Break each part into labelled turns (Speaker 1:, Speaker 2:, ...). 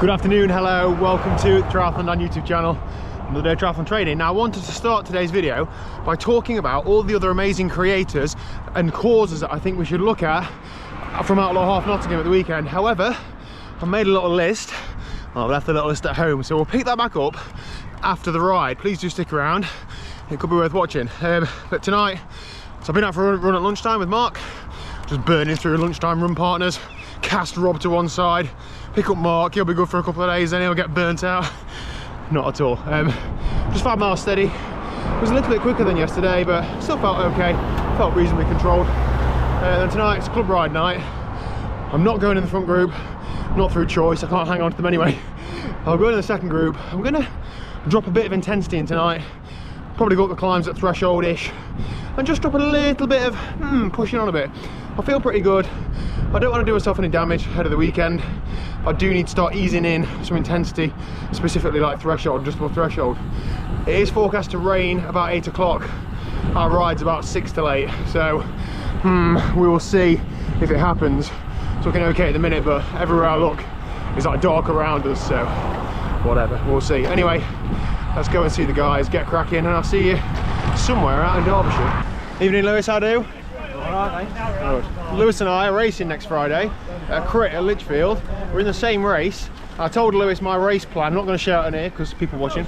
Speaker 1: Good afternoon, hello, welcome to the TriathlonDan YouTube channel, another day of triathlon training. Now I wanted to start today's video by talking about all the other amazing creators and causes that I think we should look at from Outlaw Half Nottingham at the weekend. However, I've made a little list. I've left a little list at home, so we'll pick that back up after the ride. Please do stick around, it could be worth watching. But tonight, so I've been out for a run at lunchtime with Mark, just burning through lunchtime run partners, cast Rob to one side, pick up Mark, he'll be good for a couple of days, then he'll get burnt out. Not at all. Just 5 miles steady. It was a little bit quicker than yesterday, but still felt okay, felt reasonably controlled. Then tonight it's club ride night. I'm not going in the front group, not through choice, I can't hang on to them anyway. I'll go in the second group. I'm gonna drop a bit of intensity in tonight, probably go up the climbs at threshold-ish, and just drop a little bit of pushing on a bit. I feel pretty good. I don't want to do myself any damage ahead of the weekend. I do need to start easing in some intensity, specifically like threshold, just above threshold. It is forecast to rain about 8 o'clock. Our ride's about 6 till 8, so we will see if it happens. It's looking okay at the minute, but everywhere I look is like dark around us, so whatever, we'll see. Anyway, let's go and see the guys, get cracking, and I'll see you somewhere out in Derbyshire. Evening, Lewis, how do? Alright, mate. Good. Lewis and I are racing next Friday at Crit at Lichfield. We're in the same race. I told Lewis my race plan. I'm not going to shout in here because people watching.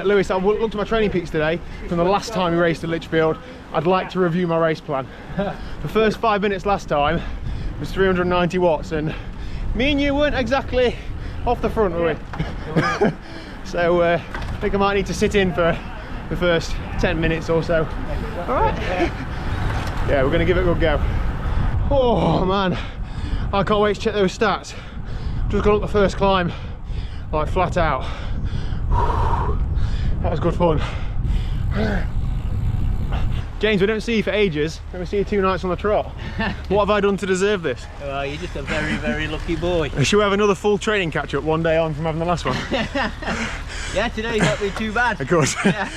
Speaker 1: Lewis, I looked at my training peaks today from the last time we raced at Lichfield. I'd like to review my race plan. The first 5 minutes last time was 390 watts, and me and you weren't exactly off the front, were we? So I think I might need to sit in for the first 10 minutes or so. All right. Yeah, we're going to give it a good go. Oh man, I can't wait to check those stats. Just got up the first climb, like flat out. That was good fun. James, we don't see you for ages. Let me see you 2 nights on the trot. What have I done to deserve this? Well, you're just a very, very lucky boy. Should we have another full training catch-up one day on from having the last one?
Speaker 2: Yeah, today's not been too bad.
Speaker 1: Of course. Yeah.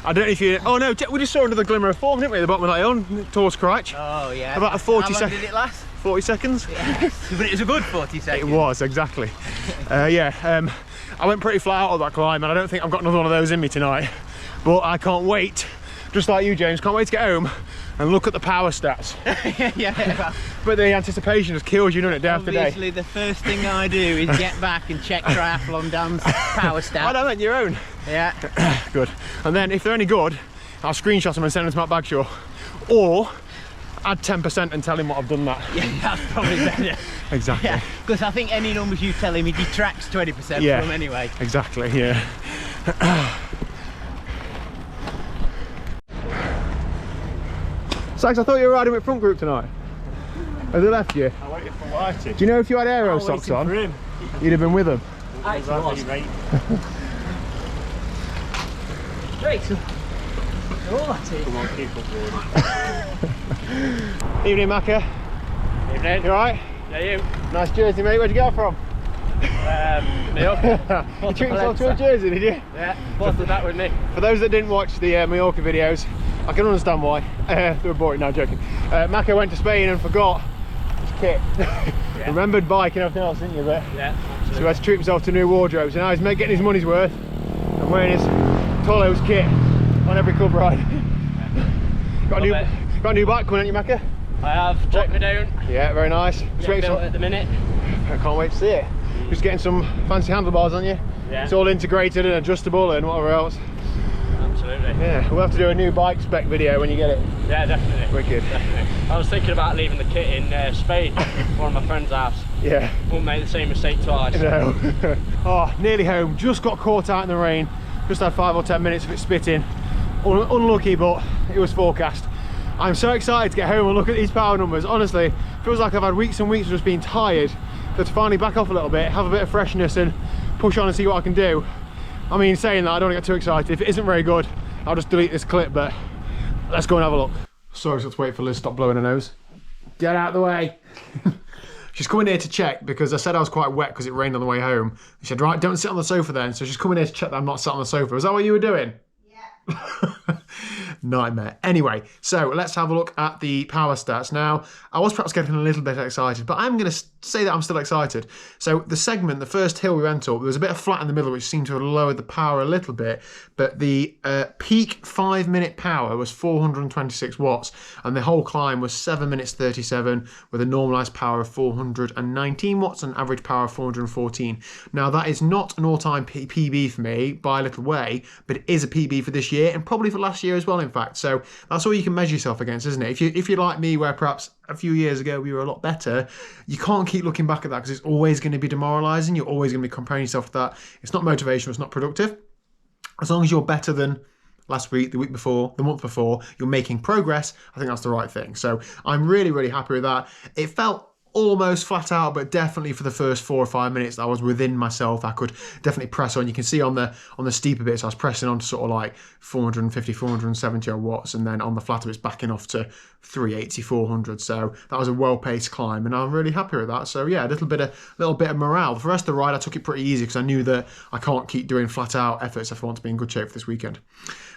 Speaker 1: I don't know if you... Oh no, we just saw another glimmer of form, didn't we, at the bottom of that hill, towards Crutch.
Speaker 2: Oh yeah.
Speaker 1: About a 40 seconds.
Speaker 2: How long did it last?
Speaker 1: 40 seconds.
Speaker 2: Yes, but it was a good 40 seconds.
Speaker 1: It was, exactly. I went pretty flat out of that climb, and I don't think I've got another one of those in me tonight. But I can't wait, just like you, James, can't wait to get home and look at the power stats.
Speaker 2: Yeah.
Speaker 1: But the anticipation just kills you, doesn't it, day after day?
Speaker 2: Obviously, the first thing I do is get back and check TriathlonDan's power stats.
Speaker 1: I don't meant your own.
Speaker 2: Yeah.
Speaker 1: Good. And then if they're any good, I'll screenshot them and send them to Matt Bagshaw. Or add 10% and tell him what I've done that.
Speaker 2: Yeah, that's probably better.
Speaker 1: Exactly.
Speaker 2: Yeah, because I think any numbers you tell him, he detracts 20% from anyway.
Speaker 1: Exactly, yeah. Sags, I thought you were riding with front group tonight. Have they left you?
Speaker 3: I waited for Whitey.
Speaker 1: Do you know if you had aero socks on, you'd have been with them?
Speaker 2: Right.
Speaker 3: Come on, keep up, boy.
Speaker 1: Evening, Macca.
Speaker 3: Evening.
Speaker 1: You alright?
Speaker 3: Yeah, you?
Speaker 1: Nice jersey, mate. Where'd you get it from?
Speaker 3: Mallorca.
Speaker 1: You treated yourself to a jersey, did you?
Speaker 3: Yeah, posted that with me.
Speaker 1: For those that didn't watch the Mallorca videos, I can understand why. They were boring, no, joking. Macca went to Spain and forgot his kit. Yeah. Remembered bike and everything else, didn't you? But
Speaker 3: yeah, absolutely.
Speaker 1: so he had to treat himself to new wardrobes, and now he's getting his money's worth and wearing his Tolo's kit on every club ride. Got a new bike coming, haven't you, Macca?
Speaker 3: I have, checked me down.
Speaker 1: Yeah, very nice.
Speaker 3: Built at the minute.
Speaker 1: I can't wait to see it. Just getting some fancy handlebars on you.
Speaker 3: Yeah.
Speaker 1: It's all integrated and adjustable and whatever else.
Speaker 3: Absolutely.
Speaker 1: Yeah, we'll have to do a new bike spec video when you get it.
Speaker 3: Yeah, definitely.
Speaker 1: Wicked.
Speaker 3: Definitely. I was thinking about leaving the kit in Spain, one of my friend's house.
Speaker 1: Yeah.
Speaker 3: Won't make the same mistake twice.
Speaker 1: No. Oh, nearly home. Just got caught out in the rain. Just had 5 or 10 minutes of it spitting. Unlucky, but it was forecast. I'm so excited to get home and look at these power numbers. Honestly, feels like I've had weeks and weeks of just being tired. So to finally back off a little bit, have a bit of freshness and push on and see what I can do. I mean, saying that, I don't want to get too excited. If it isn't very good, I'll just delete this clip, but let's go and have a look. Sorry, let's wait for Liz to stop blowing her nose. Get out of the way. She's coming here to check because I said I was quite wet because it rained on the way home. She said, right, don't sit on the sofa then. So she's coming here to check that I'm not sat on the sofa. Is that what you were doing? Yeah. Nightmare. Anyway, so let's have a look at the power stats. Now, I was perhaps getting a little bit excited, but I'm going to say that I'm still excited. So the segment, the first hill we went up, there was a bit of flat in the middle, which seemed to have lowered the power a little bit, but the peak 5-minute power was 426 watts, and the whole climb was 7 minutes 37 with a normalized power of 419 watts and average power of 414. Now that is not an all-time PB for me by a little way, but it is a PB for this year and probably for last year as well, in fact. So that's all you can measure yourself against, isn't it? If you're like me, where perhaps a few years ago we were a lot better, you can't keep looking back at that because it's always going to be demoralizing. You're always going to be comparing yourself to that. It's not motivational, it's not productive. As long as you're better than last week, the week before, the month before, you're making progress, I think that's the right thing. So I'm really, really happy with that. It felt almost flat out, but definitely for the first 4 or 5 minutes I was within myself. I could definitely press on. You can see on the steeper bits I was pressing on to sort of like 450, 470 odd watts, and then on the flatter bits backing off to 380, 400. So that was a well-paced climb, and I'm really happy with that. So yeah, a little bit of morale. For the rest of the ride I took it pretty easy because I knew that I can't keep doing flat out efforts if I want to be in good shape for this weekend.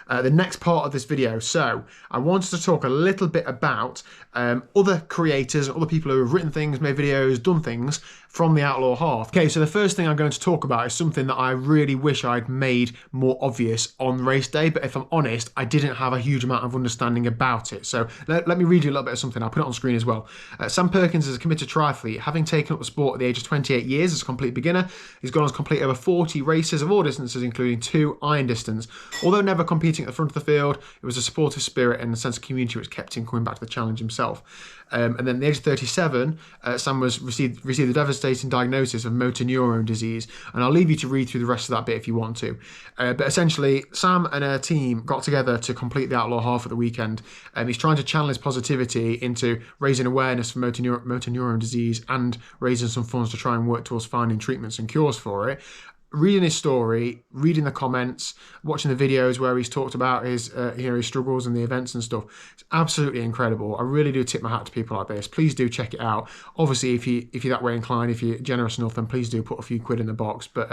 Speaker 1: The next part of this video, so I wanted to talk a little bit about other creators, other people who have written things, made videos, done things from the Outlaw Half. Okay, so the first thing I'm going to talk about is something that I really wish I'd made more obvious on race day, but if I'm honest, I didn't have a huge amount of understanding about it. So let me read you a little bit of something. I'll put it on screen as well. Sam Perkins is a committed triathlete, having taken up the sport at the age of 28 years as a complete beginner. He's gone on to complete over 40 races of all distances, including 2 iron distance. Although never competing at the front of the field, it was a supportive spirit and a sense of community which kept him coming back to the challenge himself. And then at the age of 37, Sam received the devastating diagnosis of motor neurone disease. And I'll leave you to read through the rest of that bit if you want to. But essentially, Sam and her team got together to complete the Outlaw Half at the weekend. He's trying to channel his positivity into raising awareness for motor neurone disease and raising some funds to try and work towards finding treatments and cures for it. Reading his story, reading the comments, watching the videos where he's talked about his his struggles and the events and stuff, it's absolutely incredible. I really do tip my hat to people like this. Please do check it out. Obviously, if you're that way inclined, if you're generous enough, then please do put a few quid in the box. But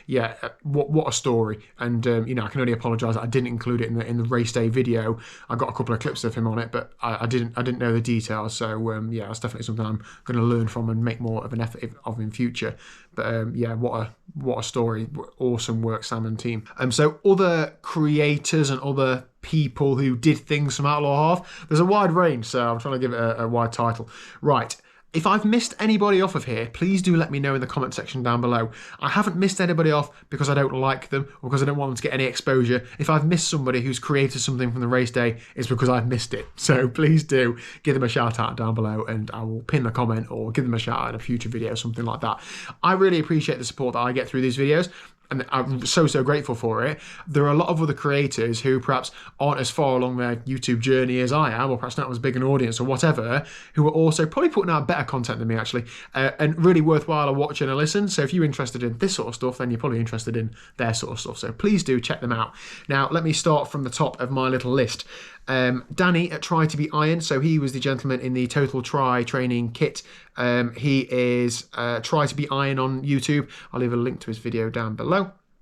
Speaker 1: yeah, what a story. And I can only apologise that I didn't include it in the race day video. I got a couple of clips of him on it, but I didn't know the details. So yeah, that's definitely something I'm going to learn from and make more of an effort of in future. But yeah, what a story. Awesome work, Sam and team. So other creators and other people who did things from Outlaw Half, there's a wide range, so I'm trying to give it a wide title. Right. If I've missed anybody off of here, please do let me know in the comment section down below. I haven't missed anybody off because I don't like them or because I don't want them to get any exposure. If I've missed somebody who's created something from the race day, it's because I've missed it. So please do give them a shout out down below and I will pin a comment or give them a shout out in a future video or something like that. I really appreciate the support that I get through these videos, and I'm so grateful for it. There are a lot of other creators who perhaps aren't as far along their YouTube journey as I am, or perhaps not as big an audience or whatever, who are also probably putting out better content than me actually, and really worthwhile to watch and a listen. So if you're interested in this sort of stuff, then you're probably interested in their sort of stuff. So please do check them out. Now let me start from the top of my little list. Danny at Try to Be Iron, so he was the gentleman in the Total Try training kit. He is Try to Be Iron on YouTube. I'll leave a link to his video down below.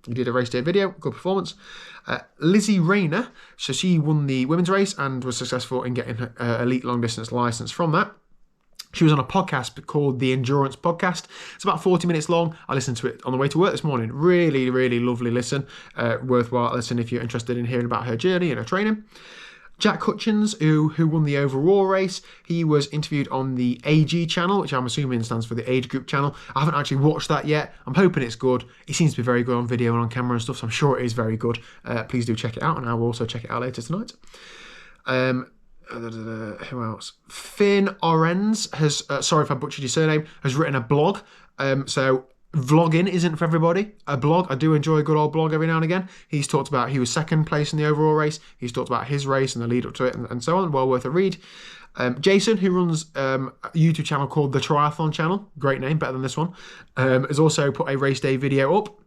Speaker 1: He did a race day video, good performance. Lizzie Rayner, so she won the women's race and was successful in getting her elite long distance license from that. She was on a podcast called The Endurance Podcast. It's about 40 minutes long. I listened to it on the way to work this morning. Really, really lovely listen. Worthwhile listen if you're interested in hearing about her journey and her training. Jack Hutchins, who won the overall race, he was interviewed on the AG channel, which I'm assuming stands for the age group channel. I haven't actually watched that yet. I'm hoping it's good. He seems to be very good on video and on camera and stuff, so I'm sure it is very good. Please do check it out, and I will also check it out later tonight. Who else? Finn Orenz has, sorry if I butchered your surname, has written a blog. So vlogging isn't for everybody. A blog, I do enjoy a good old blog every now and again. He's talked about, he was second place in the overall race. He's talked about his race and the lead up to it and so on. Well worth a read. Jason, who runs a YouTube channel called the Triathlon Channel, great name, better than this one, has also put a race day video up.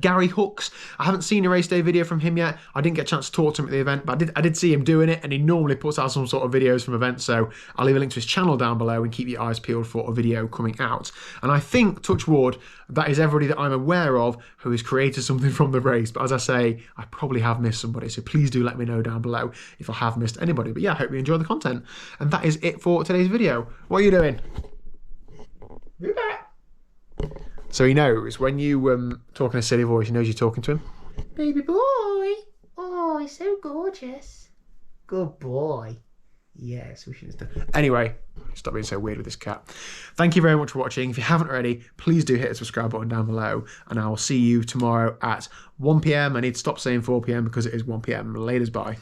Speaker 1: Gary Hooks, I haven't seen a race day video from him yet. I didn't get a chance to talk to him at the event, but I did see him doing it, and he normally puts out some sort of videos from events, so I'll leave a link to his channel down below and keep your eyes peeled for a video coming out. And I think, touch wood, that is everybody that I'm aware of who has created something from the race, but as I say, I probably have missed somebody, so please do let me know down below if I have missed anybody. But yeah, I hope you enjoy the content, and that is it for today's video. What are you doing? Be back. So he knows when you talk in a silly voice, he knows you're talking to him. Baby boy. Oh, he's so gorgeous. Good boy. Yes, we should have done. Anyway, stop being so weird with this cat. Thank you very much for watching. If you haven't already, please do hit the subscribe button down below, and I will see you tomorrow at 1 p.m. I need to stop saying 4 p.m. because it is 1 p.m. Laters, bye.